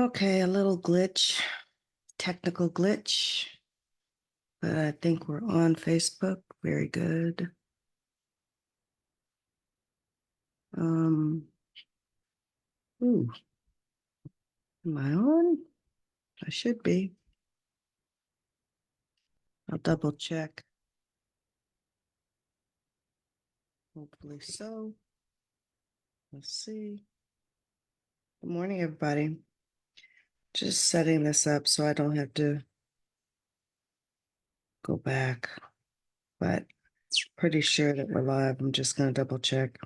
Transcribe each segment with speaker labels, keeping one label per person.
Speaker 1: Okay, a little glitch, technical glitch, but I think we're on Facebook. Very good. Um, ooh, am I on? I should be. I'll double check. Hopefully so. Let's see. Good morning, everybody. Just setting this up so I don't have to go back, but it's pretty sure that we're live. I'm just going to double check.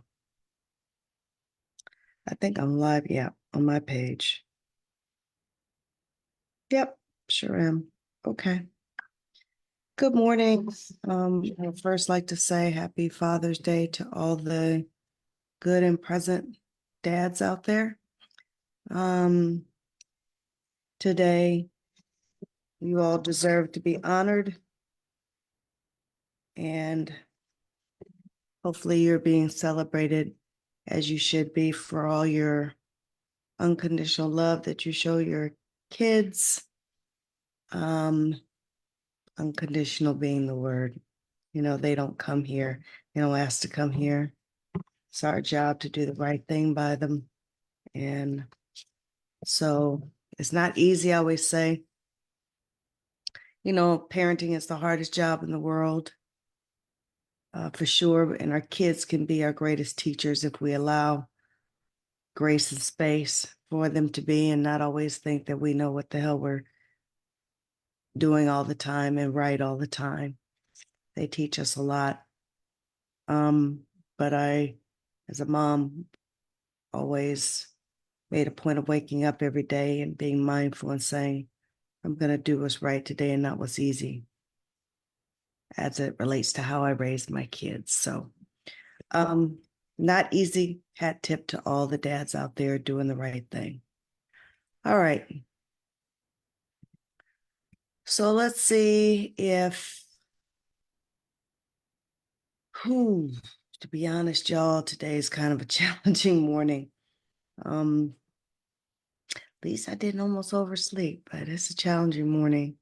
Speaker 1: I think I'm live, yeah, on my page. Yep, sure am. Okay. Good morning. I would first like to say happy Father's Day to all the good and present dads out there. Today, you all deserve to be honored, and hopefully you're being celebrated as you should be for all your unconditional love that you show your kids. Unconditional being the word. You know, they don't come here. They don't ask to come here. It's our job to do the right thing by them. And so it's not easy, I always say. You know, parenting is the hardest job in the world, for sure. And our kids can be our greatest teachers if we allow grace and space for them to be and not always think that we know what the hell we're doing all the time and right all the time. They teach us a lot. But I, as a mom, always made a point of waking up every day and being mindful and saying, I'm going to do what's right today and not what's easy as it relates to how I raised my kids. So, not easy. Hat tip to all the dads out there doing the right thing. All right. So let's see if, to be honest, y'all, today is kind of a challenging morning. At least I didn't almost oversleep, but it's a challenging morning.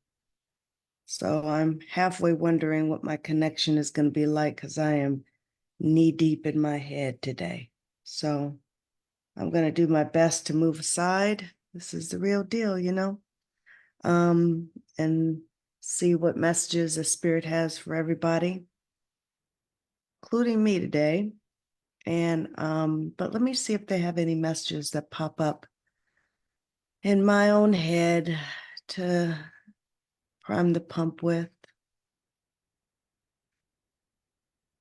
Speaker 1: So I'm halfway wondering what my connection is going to be like because I am knee deep in my head today. So I'm going to do my best to move aside. This is the real deal, you know, and see what messages the Spirit has for everybody, including me today. And but let me see if they have any messages that pop up in my own head to prime the pump with.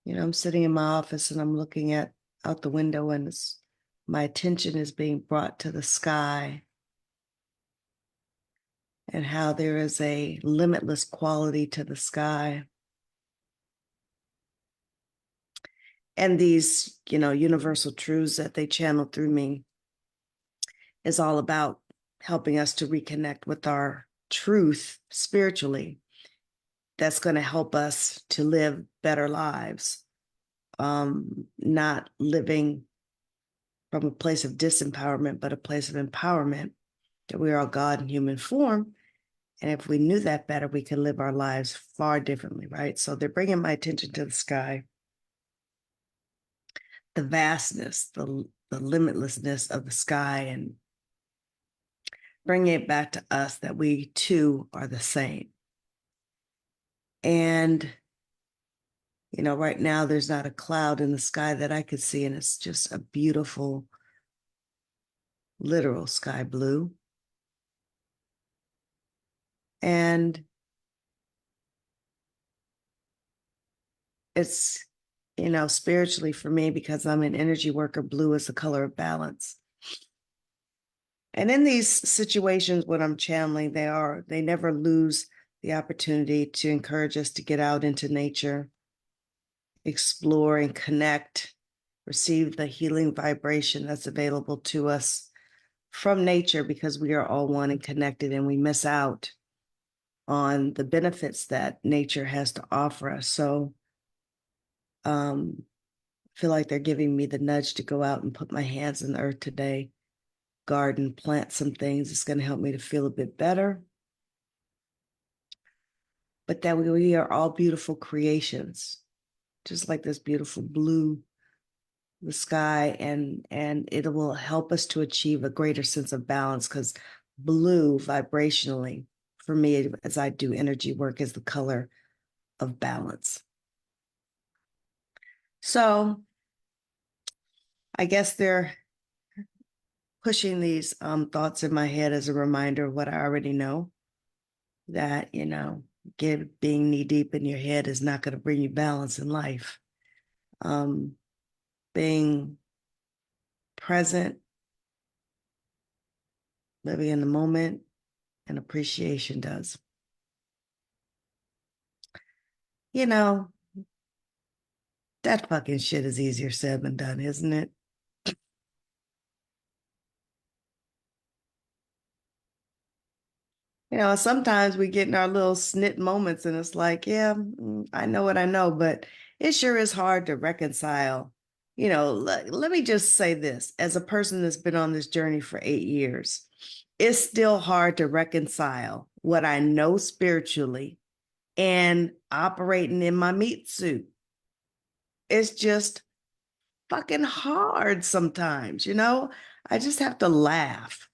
Speaker 1: You know, I'm sitting in my office and I'm looking out the window, and my attention is being brought to the sky and how there is a limitless quality to the sky. And these, you know, universal truths that they channel through me is all about helping us to reconnect with our truth spiritually. That's going to help us to live better lives, not living from a place of disempowerment, but a place of empowerment, that we are God in human form. And if we knew that better, we could live our lives far differently, right? So they're bringing my attention to the sky, the vastness, the limitlessness of the sky, and bringing it back to us that we too are the same. And, you know, right now there's not a cloud in the sky that I could see, and it's just a beautiful, literal sky blue. And it's, you know, spiritually for me, because I'm an energy worker, blue is the color of balance. And in these situations, when I'm channeling, they never lose the opportunity to encourage us to get out into nature, explore and connect, receive the healing vibration that's available to us from nature, because we are all one and connected, and we miss out on the benefits that nature has to offer us. So I feel like they're giving me the nudge to go out and put my hands in the earth today, garden, plant some things. It's going to help me to feel a bit better. But that we are all beautiful creations, just like this beautiful blue, the sky, and it will help us to achieve a greater sense of balance, because blue vibrationally, for me, as I do energy work, is the color of balance. So I guess they're pushing these thoughts in my head as a reminder of what I already know, that, being knee deep in your head is not going to bring you balance in life. Being present, living in the moment, and appreciation does. That fucking shit is easier said than done, isn't it? Sometimes we get in our little snit moments and it's like, yeah, I know what I know, but it sure is hard to reconcile. Let me just say this, as a person that's been on this journey for 8 years, it's still hard to reconcile what I know spiritually and operating in my meat suit. It's just fucking hard sometimes, I just have to laugh.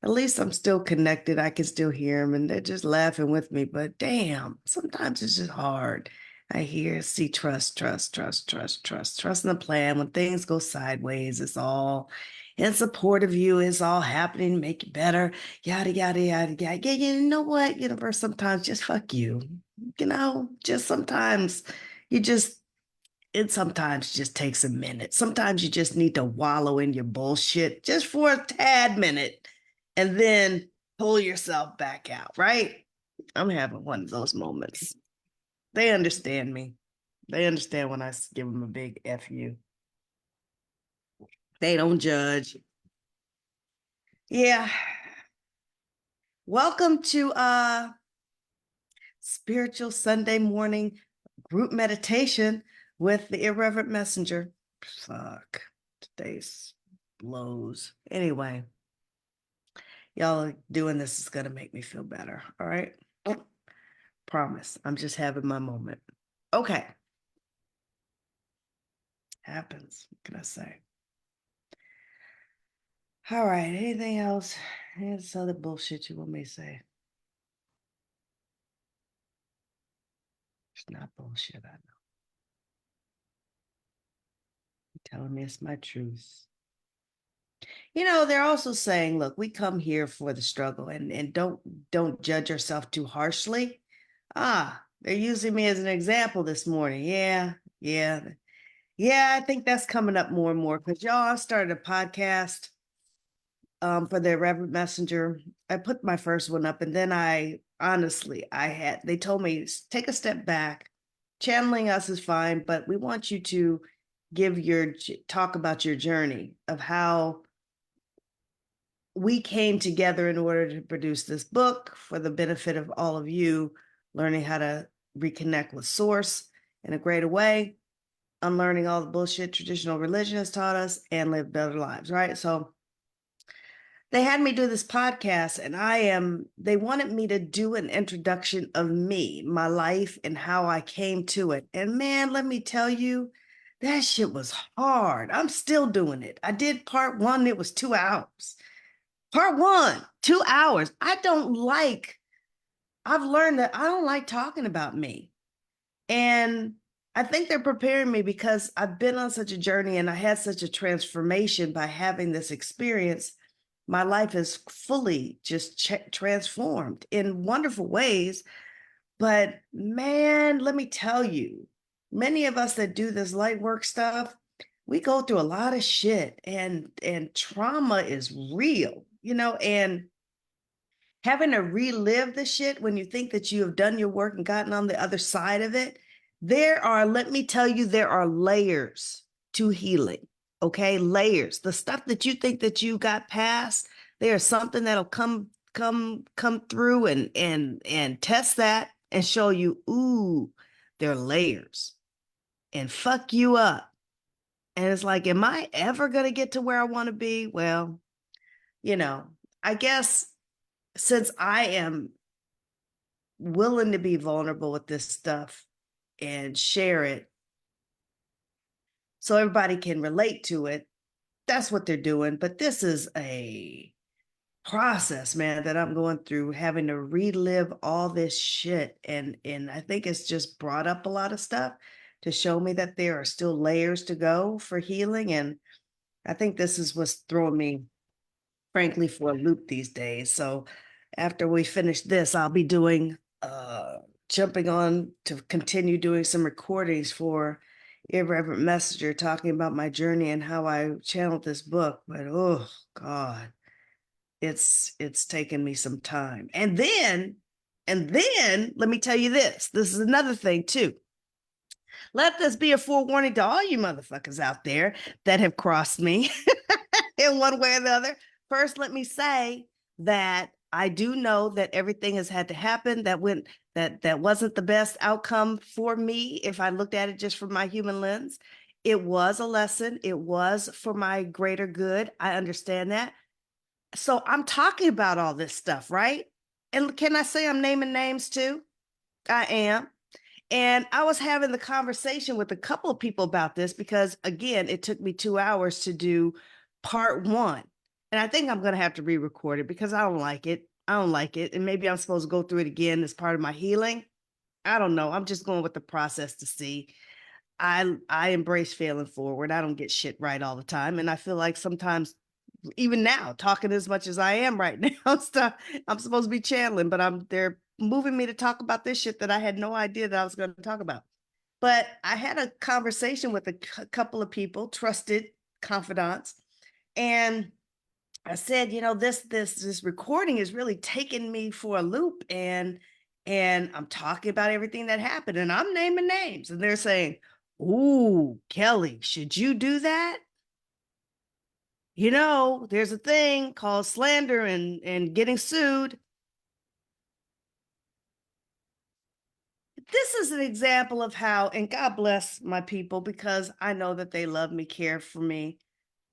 Speaker 1: At least I'm still connected. I can still hear them and they're just laughing with me. But damn, sometimes it's just hard. I see trust in the plan. When things go sideways, it's all in support of you. It's all happening to make you better. Yada, yada, yada, yada. Yeah, you know what, universe, sometimes just fuck you. Just sometimes you just it sometimes just takes a minute. Sometimes you just need to wallow in your bullshit just for a tad minute and then pull yourself back out, right? I'm having one of those moments. They understand me. They understand when I give them a big F you. They don't judge. Yeah. Welcome to Spiritual Sunday morning group meditation with the Irreverent Messenger. Fuck. Today's blows. Anyway, y'all doing this is going to make me feel better. All right. Promise. I'm just having my moment. Okay. Happens. What can I say? All right. Anything else? Any other bullshit you want me to say? It's not bullshit. I know. You're telling me it's my truth. They're also saying, look, we come here for the struggle, and don't judge yourself too harshly. They're using me as an example this morning. Yeah. I think that's coming up more and more, because y'all started a podcast for the Reverend Messenger. I put my first one up, and then they told me, take a step back. Channeling us is fine, but we want you to talk about your journey of how we came together in order to produce this book for the benefit of all of you, learning how to reconnect with source in a greater way, unlearning all the bullshit traditional religion has taught us, and live better lives, right? So they had me do this podcast, and they wanted me to do an introduction of me, my life, and how I came to it. And man, let me tell you, that shit was hard. I'm still doing it. I did part one, it was 2 hours. Part one, 2 hours. I've learned that I don't like talking about me. And I think they're preparing me because I've been on such a journey and I had such a transformation by having this experience. My life is fully just transformed in wonderful ways. But man, let me tell you, many of us that do this light work stuff, we go through a lot of shit, and trauma is real, and having to relive the shit when you think that you have done your work and gotten on the other side of it, let me tell you, there are layers to healing. Okay, layers. The stuff that you think that you got past, there's something that'll come through and test that and show you, ooh, there are layers, and fuck you up. And it's like, am I ever gonna get to where I want to be? Well, you know, I guess since I am willing to be vulnerable with this stuff and share it so everybody can relate to it, that's what they're doing. But this is a process, man, that I'm going through, having to relive all this shit. And I think it's just brought up a lot of stuff to show me that there are still layers to go for healing. And I think this is what's throwing me, frankly, for a loop these days. So after we finish this, I'll be doing jumping on to continue doing some recordings for Irreverent Messenger, talking about my journey and how I channeled this book. But oh God, it's taken me some time. And then let me tell you this. This is another thing too. Let this be a forewarning to all you motherfuckers out there that have crossed me in one way or the other. First, let me say that I do know that everything has had to happen that wasn't the best outcome for me if I looked at it just from my human lens. It was a lesson. It was for my greater good. I understand that. So I'm talking about all this stuff, right? And can I say I'm naming names too? I am. And I was having the conversation with a couple of people about this because, again, it took me 2 hours to do part one. And I think I'm going to have to re-record it because I don't like it. I don't like it. And maybe I'm supposed to go through it again as part of my healing. I don't know. I'm just going with the process to see. I embrace failing forward. I don't get shit right all the time. And I feel like sometimes, even now, talking as much as I am right now, stuff I'm supposed to be channeling, but they're moving me to talk about this shit that I had no idea that I was going to talk about. But I had a conversation with a couple of people, trusted confidants, and I said, this recording is really taking me for a loop, and I'm talking about everything that happened, and I'm naming names, and they're saying, "Ooh, Kelly, should you do that? There's a thing called slander and getting sued." This is an example of how, and God bless my people because I know that they love me, care for me,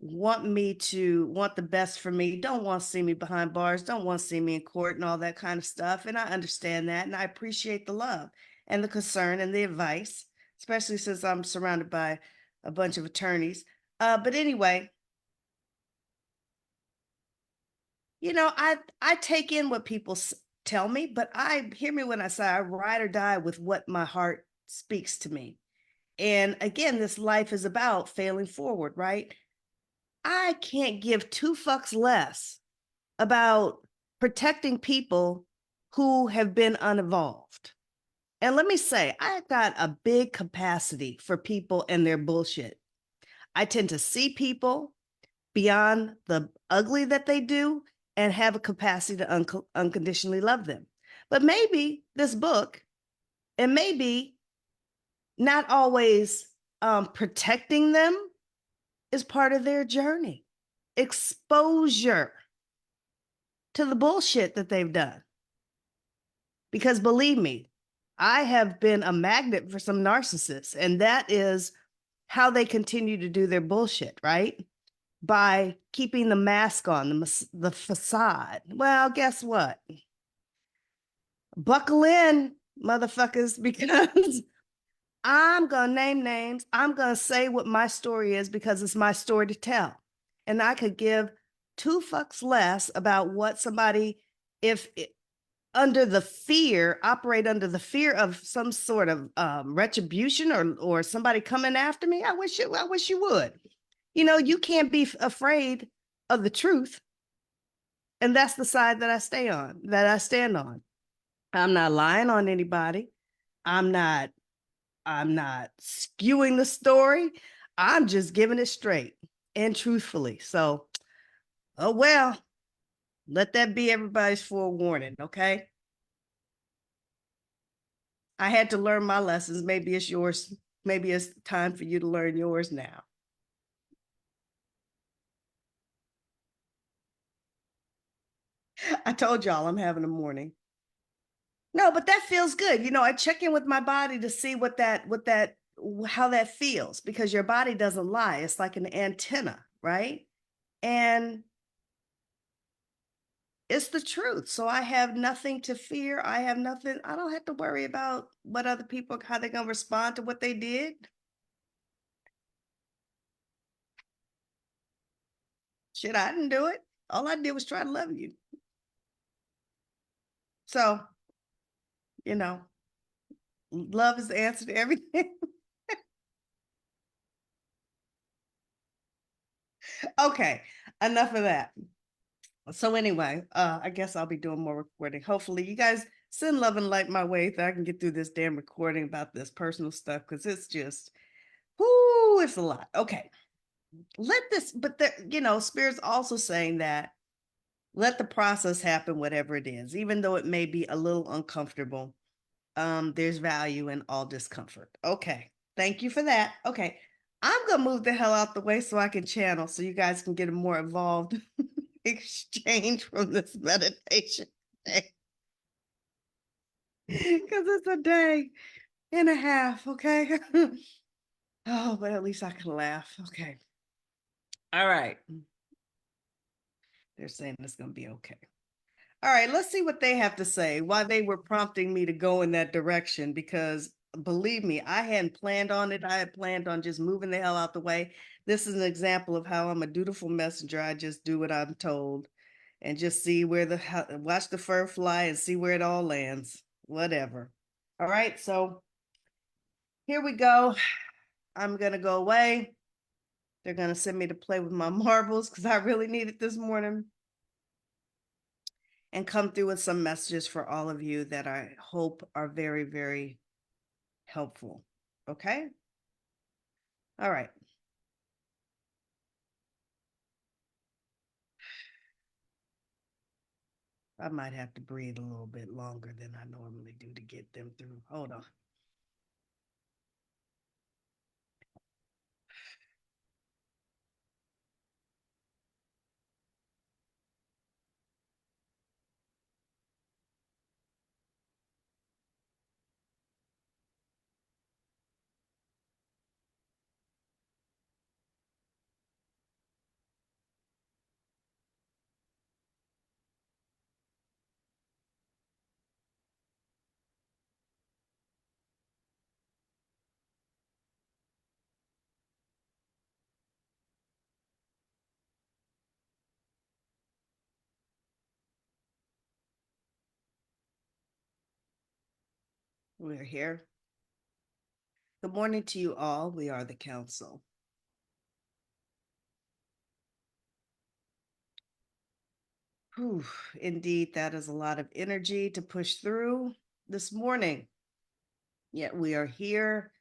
Speaker 1: want the best for me, don't want to see me behind bars, don't want to see me in court and all that kind of stuff. And I understand that. And I appreciate the love and the concern and the advice, especially since I'm surrounded by a bunch of attorneys. But anyway, I take in what people tell me, but I hear me when I say I ride or die with what my heart speaks to me. And again, this life is about failing forward, right? I can't give two fucks less about protecting people who have been unevolved. And let me say, I got a big capacity for people and their bullshit. I tend to see people beyond the ugly that they do and have a capacity to unconditionally love them. But maybe this book, and maybe not always protecting them, is part of their journey. Exposure to the bullshit that they've done. Because believe me, I have been a magnet for some narcissists, and that is how they continue to do their bullshit, right? By keeping the mask on, the facade. Well, guess what? Buckle in, motherfuckers, because I'm going to name names. I'm going to say what my story is because it's my story to tell. And I could give two fucks less about what somebody, if it, operate under the fear of some sort of retribution or somebody coming after me. I wish you would. You can't be afraid of the truth. And that's the side that I stand on. I'm not lying on anybody. I'm not skewing the story. I'm just giving it straight and truthfully. So, oh well, let that be everybody's forewarning, okay? I had to learn my lessons. Maybe it's yours. Maybe it's time for you to learn yours now. I told y'all I'm having a morning. No, but that feels good. I check in with my body to see how that feels because your body doesn't lie. It's like an antenna, right? And it's the truth. So I have nothing to fear. I have nothing. I don't have to worry about what other people, how they're going to respond to what they did. Shit, I didn't do it. All I did was try to love you. So, you know, love is the answer to everything. Okay, enough of that. So anyway, I guess I'll be doing more recording. Hopefully you guys send love and light my way so I can get through this damn recording about this personal stuff, because it's just, whoo, it's a lot. Okay. Let this, but the, Spirit's also saying that let the process happen, whatever it is, even though it may be a little uncomfortable. There's value in all discomfort. Okay. Thank you for that. Okay. I'm gonna move the hell out the way so I can channel so you guys can get a more involved exchange from this meditation because it's a day and a half. Okay. Oh, but at least I can laugh. Okay. All right. They're saying it's gonna be okay. All right, let's see what they have to say, why they were prompting me to go in that direction, because believe me, I hadn't planned on it. I had planned on just moving the hell out the way. This is an example of how I'm a dutiful messenger. I just do what I'm told and just see where watch the fur fly and see where it all lands. Whatever. All right, so here we go. I'm going to go away. They're going to send me to play with my marbles because I really need it this morning, and come through with some messages for all of you that I hope are very, very helpful. Okay? All right. I might have to breathe a little bit longer than I normally do to get them through. Hold on. We're here. Good morning to you all. We are the council. Whew, indeed, that is a lot of energy to push through this morning. Yet we are here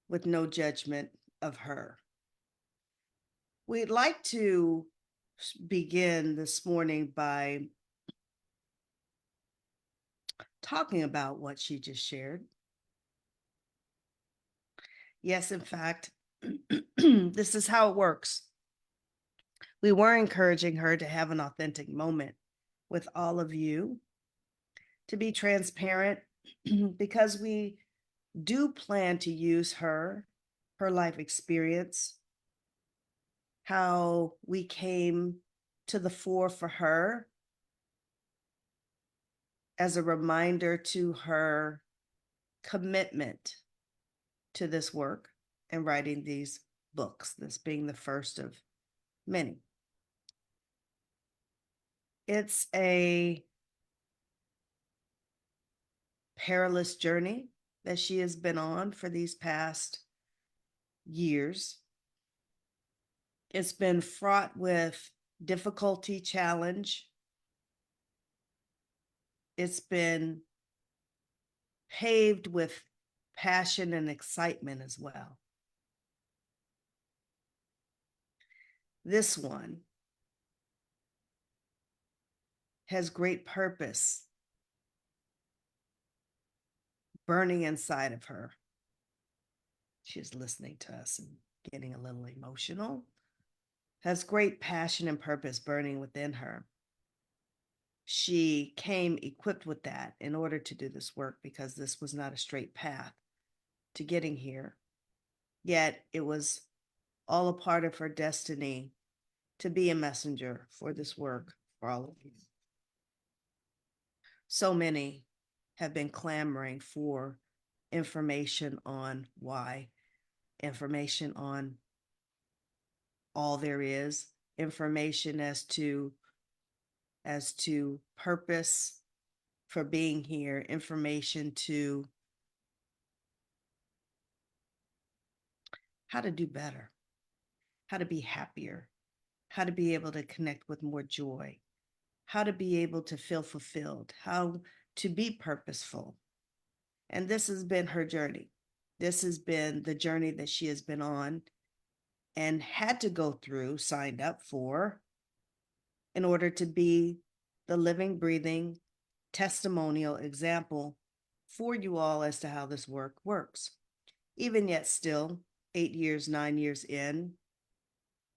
Speaker 1: with no judgment of her. We'd like to begin this morning by talking about what she just shared. Yes, in fact, this is how it works. We were encouraging her to have an authentic moment with all of you, to be transparent, because we do plan to use her life experience, how we came to the fore for her, as a reminder to her commitment to this work and writing these books, this being the first of many. It's a perilous journey that she has been on for these past years. It's been fraught with difficulty, challenge. It's been paved with passion and excitement as well. This one has great purpose burning inside of her. She's listening to us and getting a little emotional. Has great passion and purpose burning within her. She came equipped with that in order to do this work, because this was not a straight path to getting here. Yet it was all a part of her destiny to be a messenger for this work for all of you. So many have been clamoring for information on why, information on all there is, information as to purpose for being here, information to how to do better, how to be happier, how to be able to connect with more joy, how to be able to feel fulfilled, how to be purposeful. And this has been her journey. This has been the journey that she has been on and had to go through, signed up for, in order to be the living, breathing testimonial example for you all as to how this work works. Even yet, still, 8 years, 9 years in,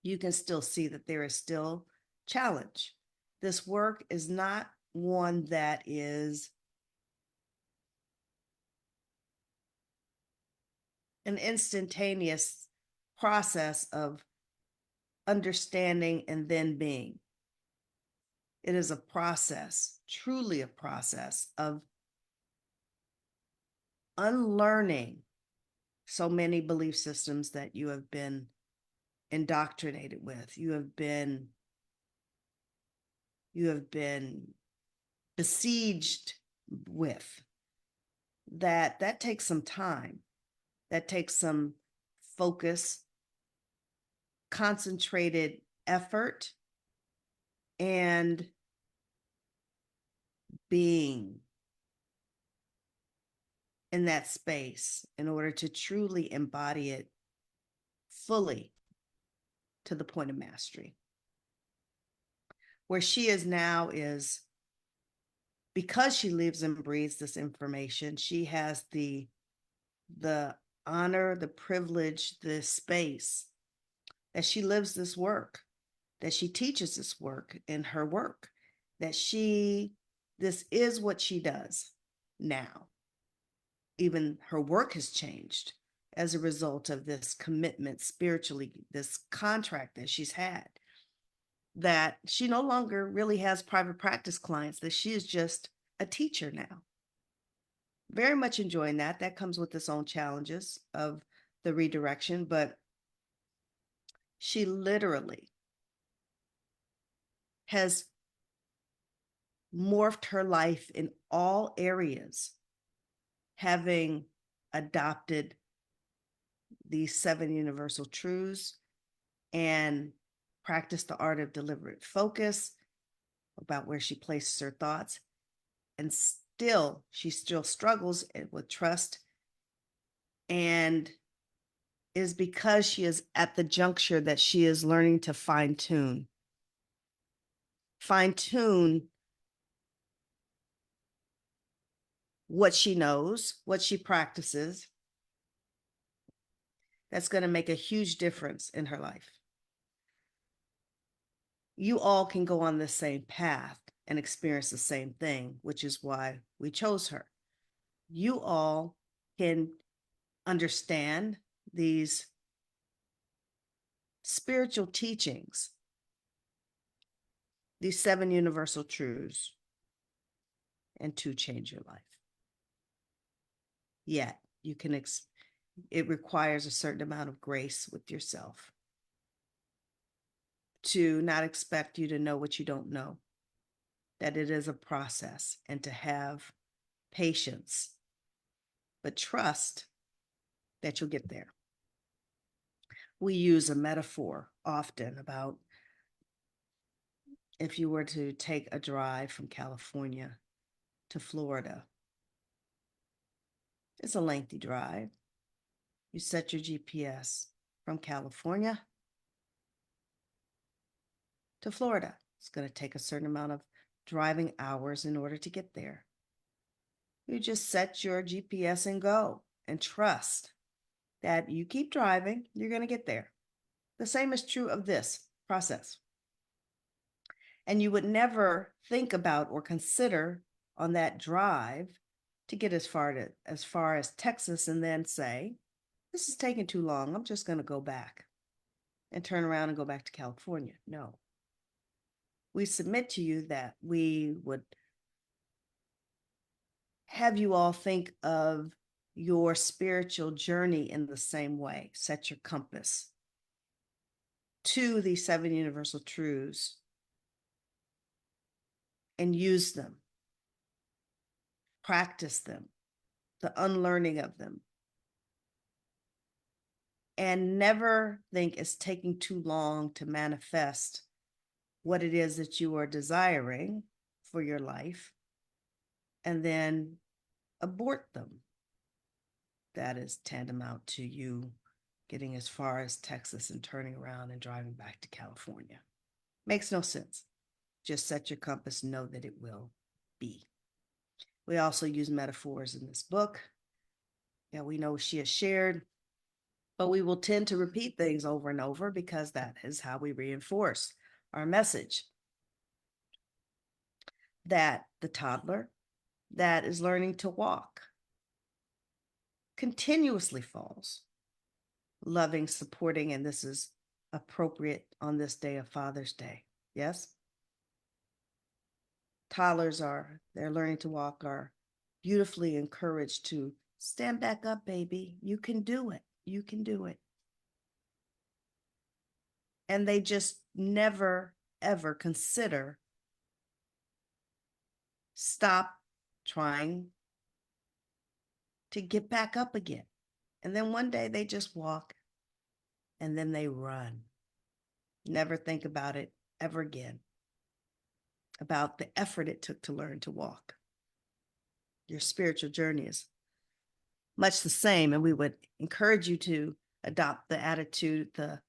Speaker 1: you can still see that there is still challenge. This work is not one that is an instantaneous process of understanding and then being. It is a process, truly a process of unlearning so many belief systems that you have been indoctrinated with. You have been besieged with. That takes some time. That takes some focus, concentrated effort, and being in that space in order to truly embody it fully to the point of mastery. Where she is now is because she lives and breathes this information, she has the honor, the privilege, the space that she lives this work, that she teaches this work in her work, that this is what she does now. Even her work has changed as a result of this commitment spiritually, this contract that she's had, that she no longer really has private practice clients, that she is just a teacher now. Very much enjoying that. That comes with its own challenges of the redirection, but she literally has morphed her life in all areas, having adopted these 7 universal truths and practiced the art of deliberate focus about where she places her thoughts. And she still struggles with trust, and is because she is at the juncture that she is learning to fine tune what she knows, what she practices, that's going to make a huge difference in her life. You all can go on the same path and experience the same thing, which is why we chose her. You all can understand these spiritual teachings, these 7 universal truths, and to change your life. Yet you can, it requires a certain amount of grace with yourself to not expect you to know what you don't know, that it is a process, and to have patience, but trust that you'll get there. We use a metaphor often about if you were to take a drive from California to Florida. It's a lengthy drive. You set your GPS from California to Florida. It's going to take a certain amount of driving hours in order to get there. You just set your GPS and go, and trust that you keep driving, you're going to get there. The same is true of this process. And you would never think about or consider on that drive to get as far as Texas and then say, this is taking too long. I'm just going to go back and turn around and go back to California. No. We submit to you that we would have you all think of your spiritual journey in the same way. Set your compass to these 7 universal truths and use them, practice them, the unlearning of them, and never think it's taking too long to manifest what it is that you are desiring for your life, and then abort them. That is tantamount to you getting as far as Texas and turning around and driving back to California. Makes no sense. Just set your compass, know that it will be. We also use metaphors in this book. Yeah, we know she has shared, but we will tend to repeat things over and over because that is how we reinforce our message. That the toddler that is learning to walk continuously falls, loving, supporting, and this is appropriate on this day of Father's Day. Yes? Toddlers they're learning to walk, are beautifully encouraged to stand back up, baby. You can do it. You can do it. And they just never, ever consider stop trying to get back up again. And then one day they just walk and then they run. Never think about it ever again, about the effort it took to learn to walk. Your spiritual journey is much the same, and we would encourage you to adopt the attitude, the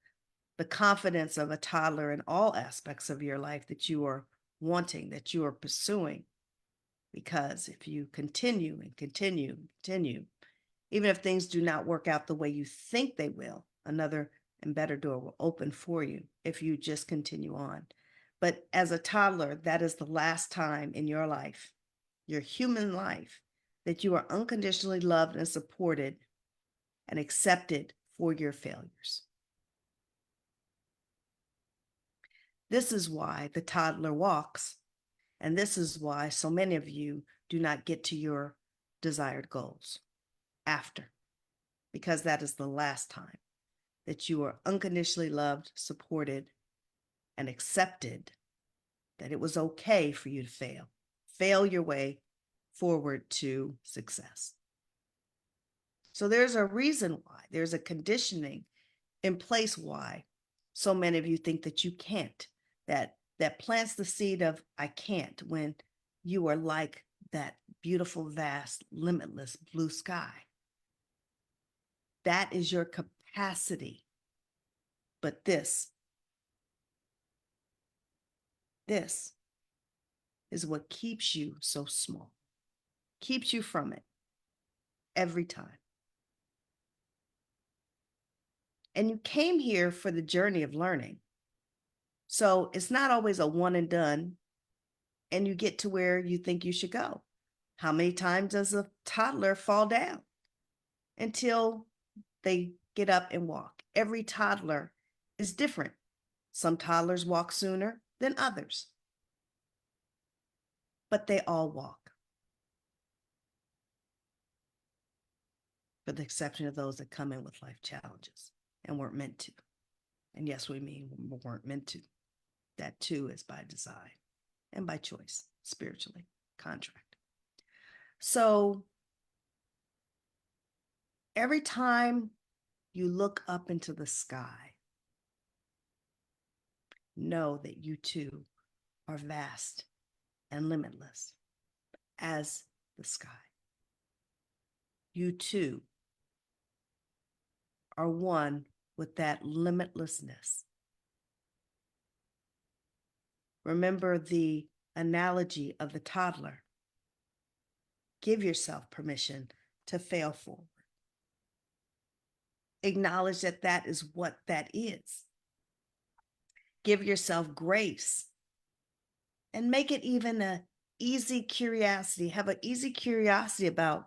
Speaker 1: confidence of a toddler in all aspects of your life that you are wanting, that you are pursuing. Because if you continue and continue and continue, even if things do not work out the way you think they will, another and better door will open for you if you just continue on. But as a toddler, that is the last time in your life, your human life, that you are unconditionally loved and supported and accepted for your failures. This is why the toddler walks, and this is why so many of you do not get to your desired goals after, because that is the last time that you are unconditionally loved, supported, and accepted, that it was okay for you to fail your way forward to success. So there's a reason why, there's a conditioning in place why so many of you think that you can't, that plants the seed of I can't, when you are like that beautiful, vast, limitless blue sky. That is your capacity. But this is what keeps you so small, keeps you from it every time. And you came here for the journey of learning. So it's not always a one and done, and you get to where you think you should go. How many times does a toddler fall down until they get up and walk? Every toddler is different. Some toddlers walk sooner than others, but they all walk, with the exception of those that come in with life challenges and weren't meant to. And yes, we mean we weren't meant to. That too is by design and by choice, spiritually, contract. So every time you look up into the sky, know that you too are vast and limitless as the sky. You too are one with that limitlessness. Remember the analogy of the toddler. Give yourself permission to fail forward. Acknowledge that that is what that is. Give yourself grace and make it even an easy curiosity. Have an easy curiosity about,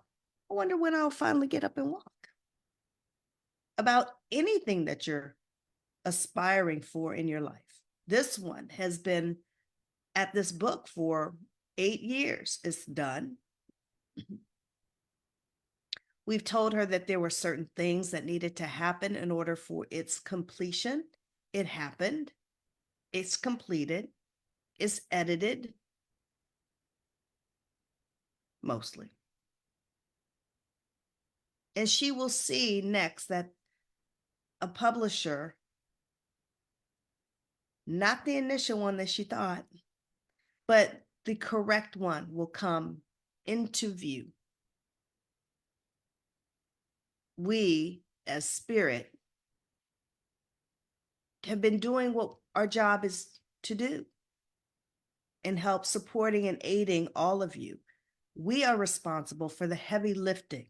Speaker 1: I wonder when I'll finally get up and walk. About anything that you're aspiring for in your life. This one has been at this book for 8 years. It's done. We've told her that there were certain things that needed to happen in order for its completion. It happened. It's completed. It's edited, mostly. And she will see next that a publisher, not the initial one that she thought, but the correct one will come into view. We, as spirit, have been doing what our job is to do and help supporting and aiding all of you. We are responsible for the heavy lifting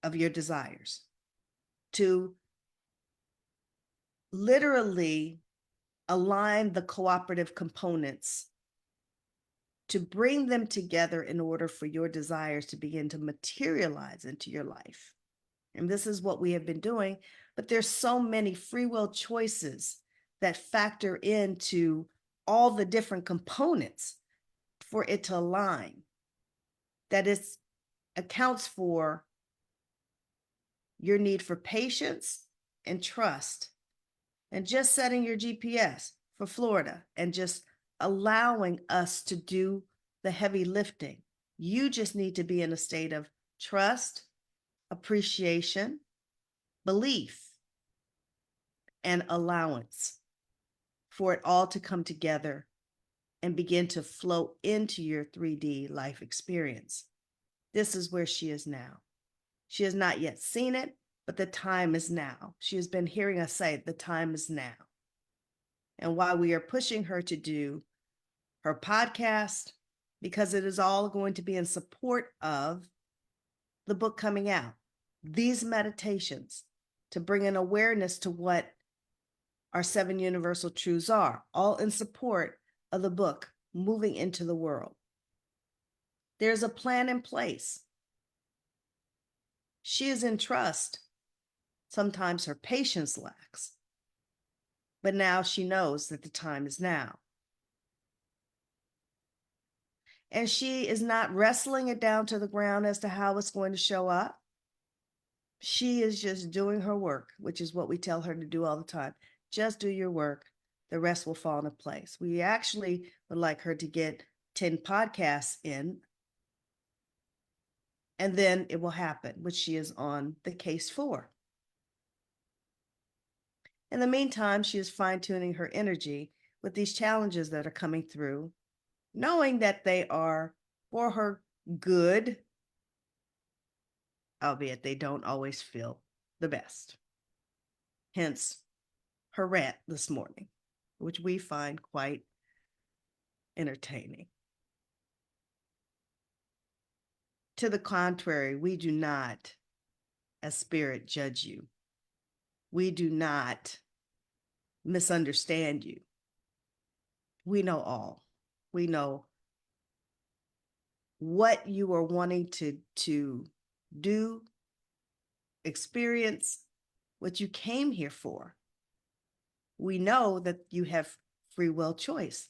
Speaker 1: of your desires, to literally align the cooperative components, to bring them together in order for your desires to begin to materialize into your life. And this is what we have been doing, but there's so many free will choices that factor into all the different components for it to align, that it accounts for your need for patience and trust, and just setting your GPS for Florida and just allowing us to do the heavy lifting. You just need to be in a state of trust, appreciation, belief, and allowance for it all to come together and begin to flow into your 3D life experience. This is where she is now. She has not yet seen it, but the time is now. She has been hearing us say, the time is now. And while we are pushing her to do her podcast, because it is all going to be in support of the book coming out, these meditations to bring an awareness to what our 7 universal truths are, all in support of the book moving into the world. There's a plan in place. She is in trust. Sometimes her patience lacks, but now she knows that the time is now. And she is not wrestling it down to the ground as to how it's going to show up. She is just doing her work, which is what we tell her to do all the time. Just do your work. The rest will fall into place. We actually would like her to get 10 podcasts in, and then it will happen, which she is on the case for. In the meantime, she is fine-tuning her energy with these challenges that are coming through, knowing that they are for her good, albeit they don't always feel the best. Hence her rant this morning, which we find quite entertaining. To the contrary, we do not, as spirit, judge you. We do not misunderstand you. We know all. We know what you are wanting to do, experience, what you came here for. We know that you have free will choice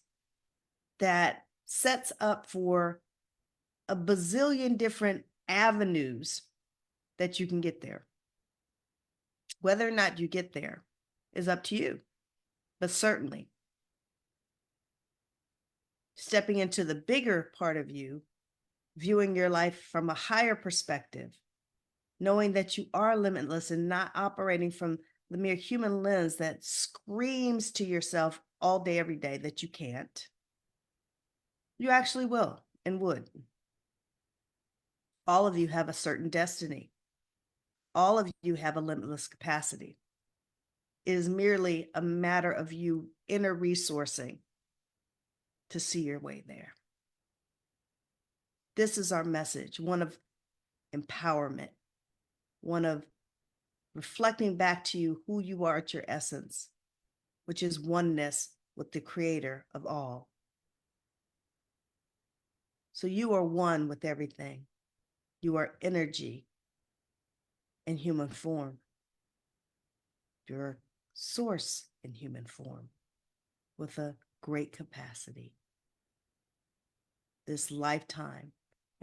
Speaker 1: that sets up for a bazillion different avenues that you can get there. Whether or not you get there is up to you, but certainly stepping into the bigger part of you, viewing your life from a higher perspective, knowing that you are limitless and not operating from the mere human lens that screams to yourself all day, every day that you can't. You actually will and would. All of you have a certain destiny. All of you have a limitless capacity. It is merely a matter of you inner resourcing to see your way there. This is our message, one of empowerment, one of reflecting back to you who you are at your essence, which is oneness with the creator of all. So you are one with everything. You are energy in human form. You're source in human form with a great capacity. This lifetime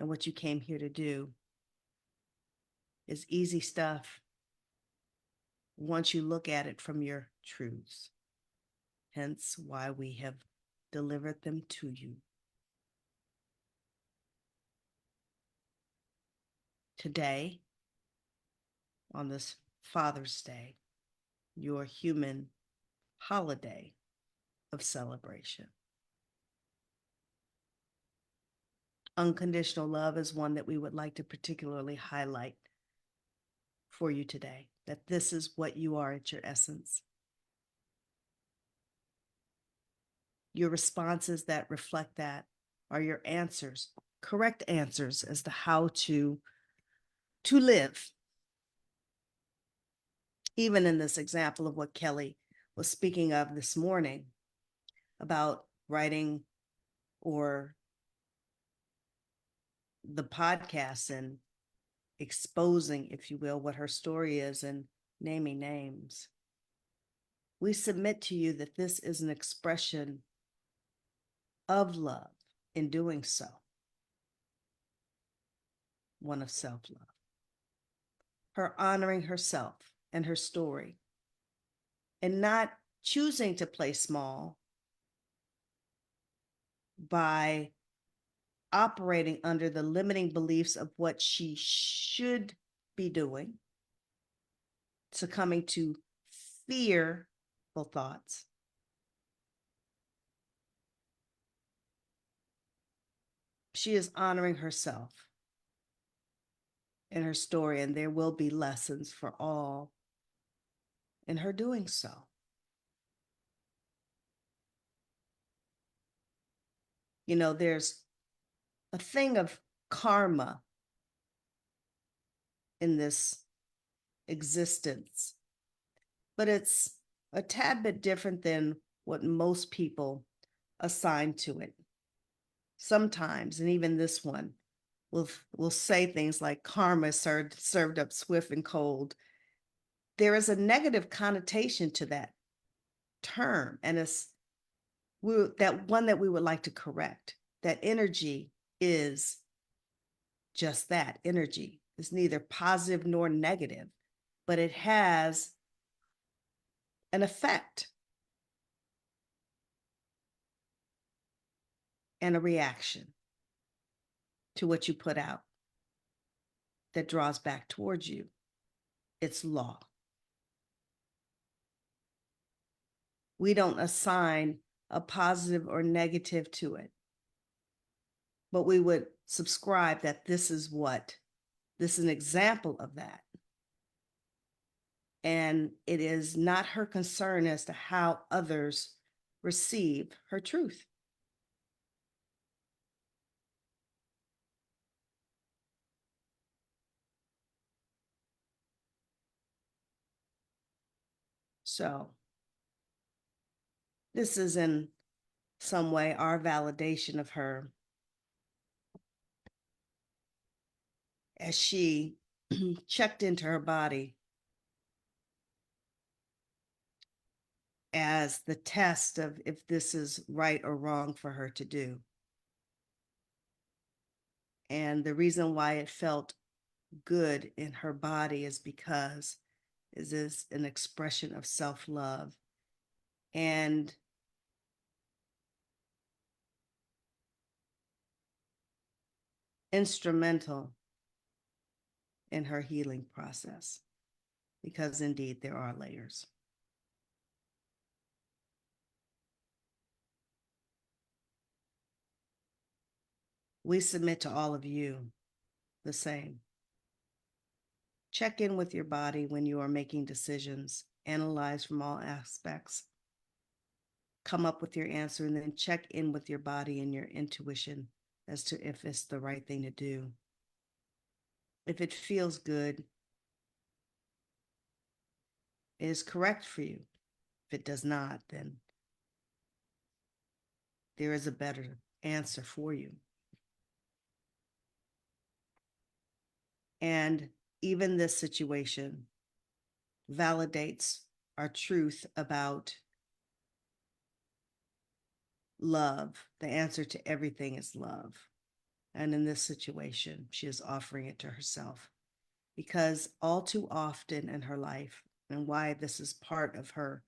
Speaker 1: and what you came here to do is easy stuff once you look at it from your truths. Hence why we have delivered them to you. Today, on this Father's Day, your human holiday of celebration. Unconditional love is one that we would like to particularly highlight for you today, that this is what you are at your essence. Your responses that reflect that are your answers, correct answers as to how to live. Even in this example of what Keli was speaking of this morning about writing or the podcast and exposing, if you will, what her story is and naming names. We submit to you that this is an expression of love in doing so, one of self-love. Her honoring herself and her story and not choosing to play small by operating under the limiting beliefs of what she should be doing, succumbing to fearful thoughts. She is honoring herself in her story, and there will be lessons for all in her doing so. You know, there's a thing of karma in this existence, but it's a tad bit different than what most people assign to it. Sometimes, and even this one, will say things like karma served up swift and cold. There is a negative connotation to that term, and it's that one that we would like to correct. That energy is just that, energy. It's neither positive nor negative, but it has an effect and a reaction to what you put out that draws back towards you. It's law. We don't assign a positive or negative to it, but we would subscribe that this is an example of that. And it is not her concern as to how others receive her truth. So this is in some way our validation of her as she checked into her body as the test of if this is right or wrong for her to do. And the reason why it felt good in her body is because it is an expression of self-love and instrumental in her healing process, because indeed there are layers. We submit to all of you the same. Check in with your body when you are making decisions, analyze from all aspects, come up with your answer, and then check in with your body and your intuition as to if it's the right thing to do. If it feels good, it is correct for you. If it does not, then there is a better answer for you. And even this situation validates our truth about love. The answer to everything is love. And in this situation, she is offering it to herself because all too often in her life, and why this is part of her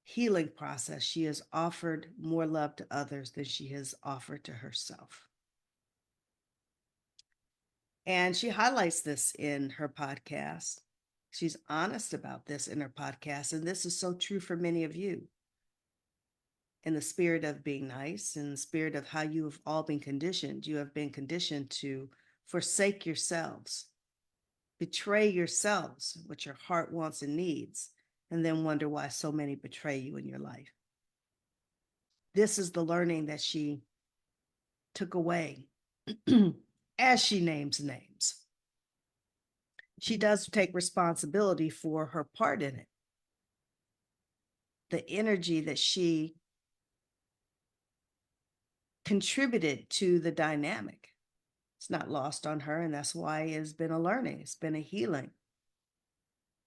Speaker 1: healing process, she has offered more love to others than she has offered to herself. And she highlights this in her podcast. She's honest about this in her podcast. And this is so true for many of you. In the spirit of being nice, in the spirit of how you have all been conditioned, you have been conditioned to forsake yourselves, betray yourselves, what your heart wants and needs, and then wonder why so many betray you in your life. This is the learning that she took away as she names names. She does take responsibility for her part in it. The energy that she contributed to the dynamic. It's not lost on her, and that's why it's been a learning. It's been a healing.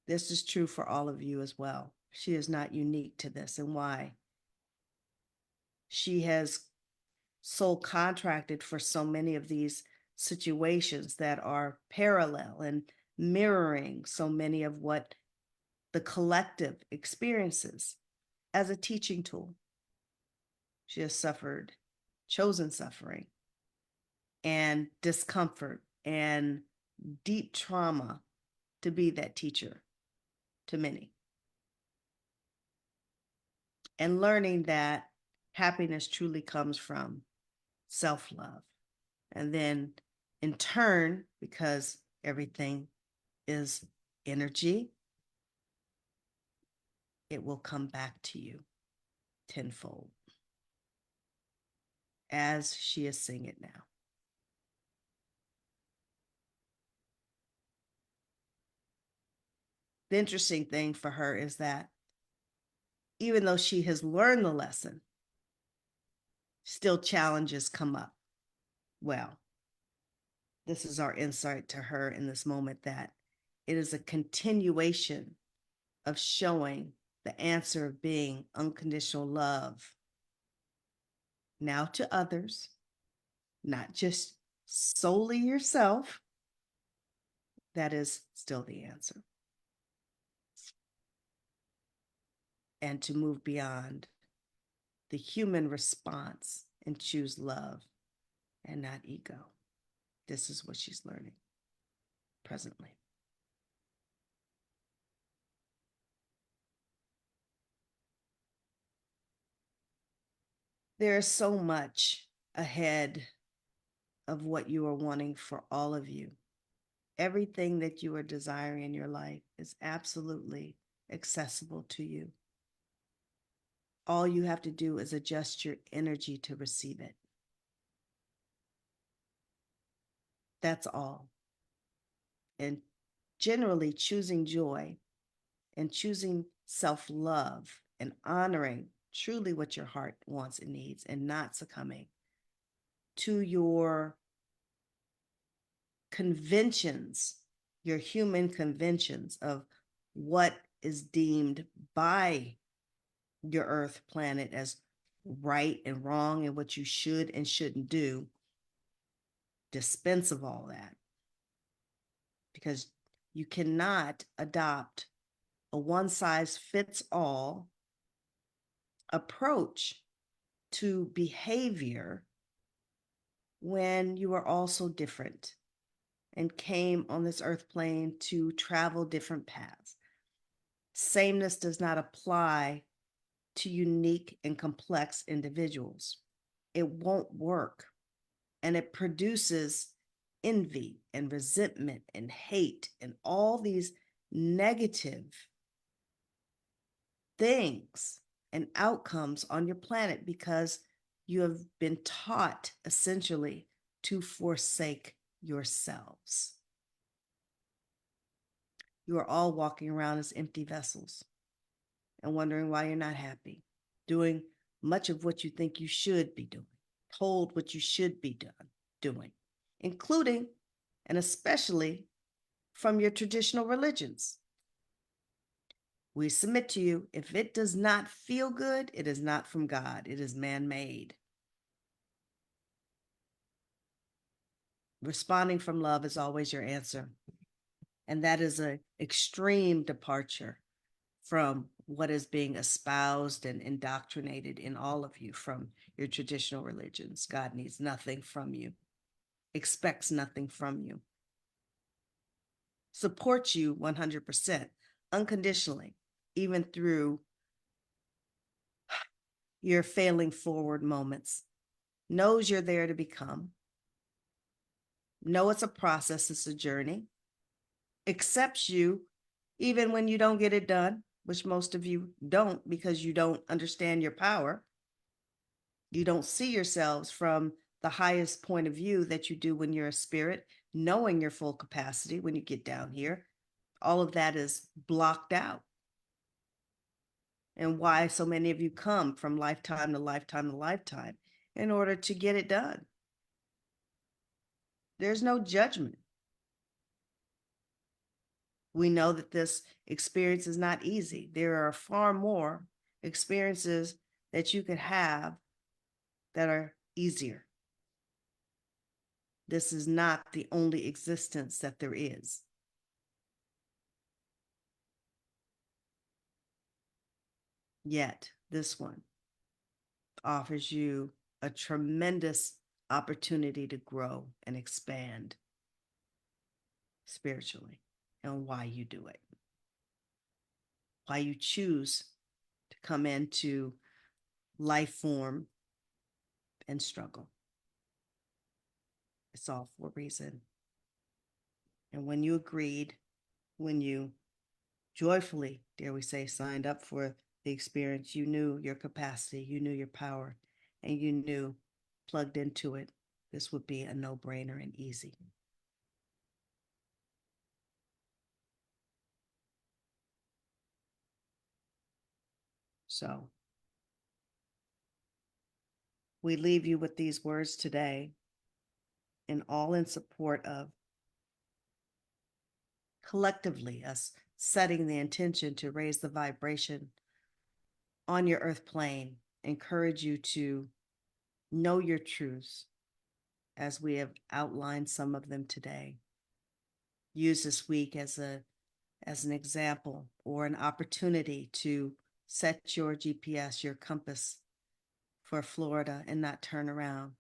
Speaker 1: This is true for all of you as well. She is not unique to this, and why she has soul contracted for so many of these situations that are parallel and mirroring so many of what the collective experiences as a teaching tool. She has suffered, chosen suffering and discomfort and deep trauma to be that teacher to many. And learning that happiness truly comes from self-love. And then in turn, because everything is energy, it will come back to you tenfold as she is seeing it now. The interesting thing for her is that even though she has learned the lesson, still challenges come up. Well, this is our insight to her in this moment, that it is a continuation of showing the answer of being unconditional love now to others, not just solely yourself. That is still the answer. And to move beyond the human response and choose love and not ego. This is what she's learning presently. There is so much ahead of what you are wanting for all of you. Everything that you are desiring in your life is absolutely accessible to you. All you have to do is adjust your energy to receive it. That's all. And generally, choosing joy and choosing self-love and honoring truly what your heart wants and needs, and not succumbing to your conventions, your human conventions of what is deemed by your earth planet as right and wrong and what you should and shouldn't do. Dispense of all that, because you cannot adopt a one size fits all approach to behavior when you are all so different and came on this earth plane to travel different paths. Sameness does not apply to unique and complex individuals. It won't work. And it produces envy and resentment and hate and all these negative things and outcomes on your planet, because you have been taught essentially to forsake yourselves. You are all walking around as empty vessels and wondering why you're not happy, doing much of what you think you should be doing, told what you should be doing, including and especially from your traditional religions. We submit to you, if it does not feel good, it is not from God. It is man-made. Responding from love is always your answer. And that is an extreme departure from what is being espoused and indoctrinated in all of you from your traditional religions. God needs nothing from you, expects nothing from you, supports you 100%, unconditionally, even through your failing forward moments, knows you're there to become, know it's a process, it's a journey, accepts you even when you don't get it done, which most of you don't because you don't understand your power. You don't see yourselves from the highest point of view that you do when you're a spirit, knowing your full capacity when you get down here. All of that is blocked out. And why so many of you come from lifetime to lifetime to lifetime in order to get it done. There's no judgment. We know that this experience is not easy. There are far more experiences that you could have that are easier. This is not the only existence that there is. Yet, this one offers you a tremendous opportunity to grow and expand spiritually, and why you do it, why you choose to come into life form and struggle. It's all for a reason. And when you agreed, when you joyfully, dare we say, signed up for the experience, you knew your capacity, you knew your power, and you knew plugged into it, this would be a no-brainer and easy. So we leave you with these words today, and all in support of collectively us setting the intention to raise the vibration on your earth plane, encourage you to know your truths as we have outlined some of them today. Use this week as an example or an opportunity to set your GPS, your compass for Florida and not turn around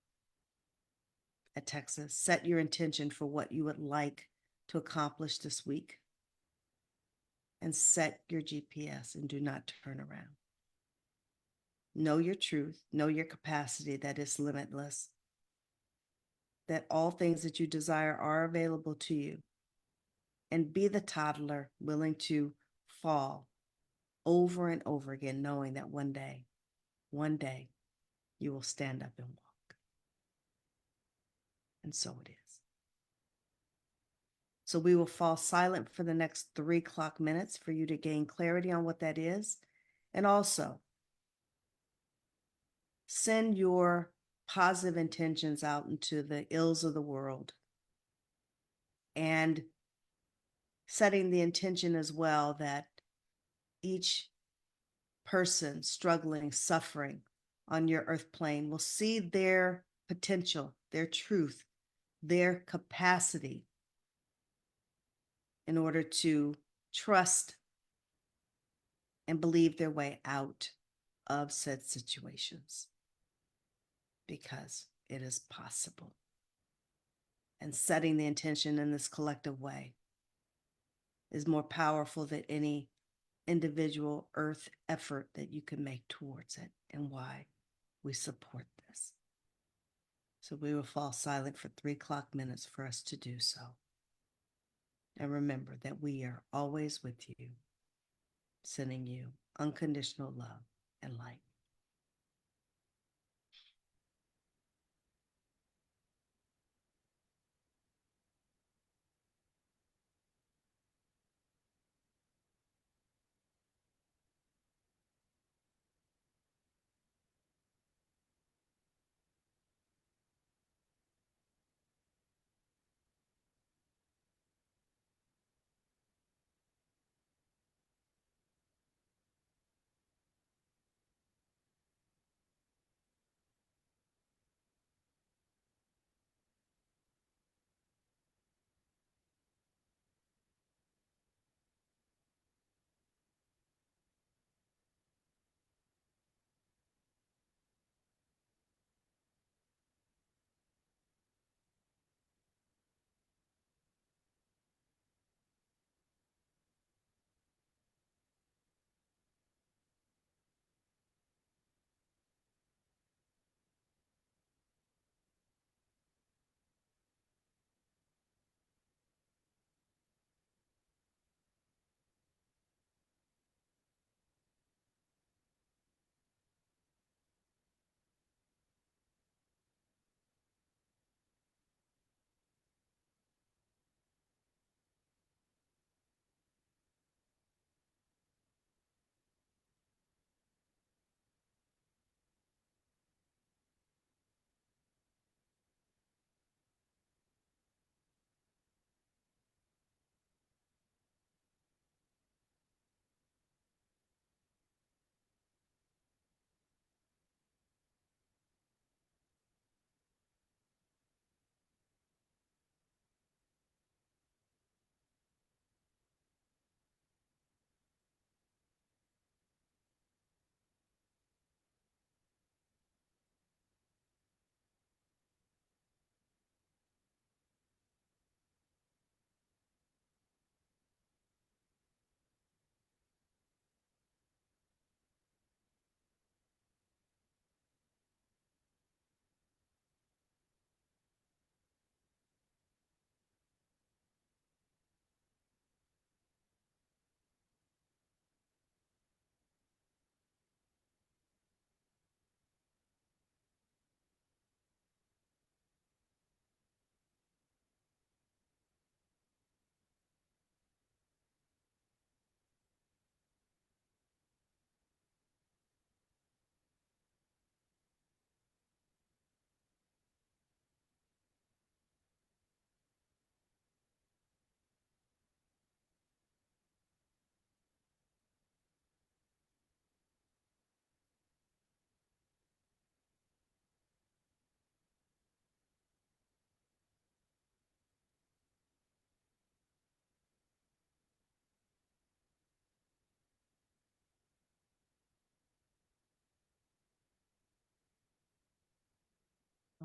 Speaker 1: at Texas. Set your intention for what you would like to accomplish this week and set your GPS and do not turn around. Know your truth, know your capacity that is limitless, that all things that you desire are available to you, and be the toddler willing to fall over and over again, knowing that one day, you will stand up and walk. And so it is. So we will fall silent for the next 3 clock minutes for you to gain clarity on what that is. And also, send your positive intentions out into the ills of the world and setting the intention as well that each person struggling, suffering on your earth plane will see their potential, their truth, their capacity in order to trust and believe their way out of said situations, because it is possible. And setting the intention in this collective way is more powerful than any individual earth effort that you can make towards it, and why we support this. So we will fall silent for 3 clock minutes for us to do so. And remember that we are always with you, sending you unconditional love and light.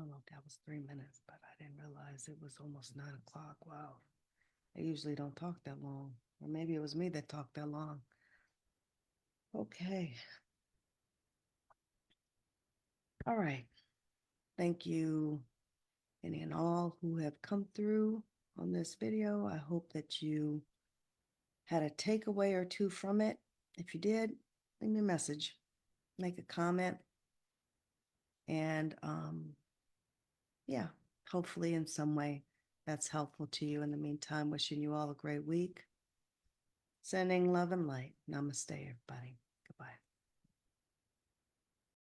Speaker 1: don't know if that was 3 minutes, but I didn't realize it was almost 9 o'clock. Wow. I usually don't talk that long. Or maybe it was me that talked that long. Okay. All right. Thank you, any and all who have come through on this video. I hope that you had a takeaway or two from it. If you did, leave me a message, make a comment, and yeah, hopefully in some way that's helpful to you. In the meantime, wishing you all a great week. Sending love and light. Namaste, everybody. Goodbye.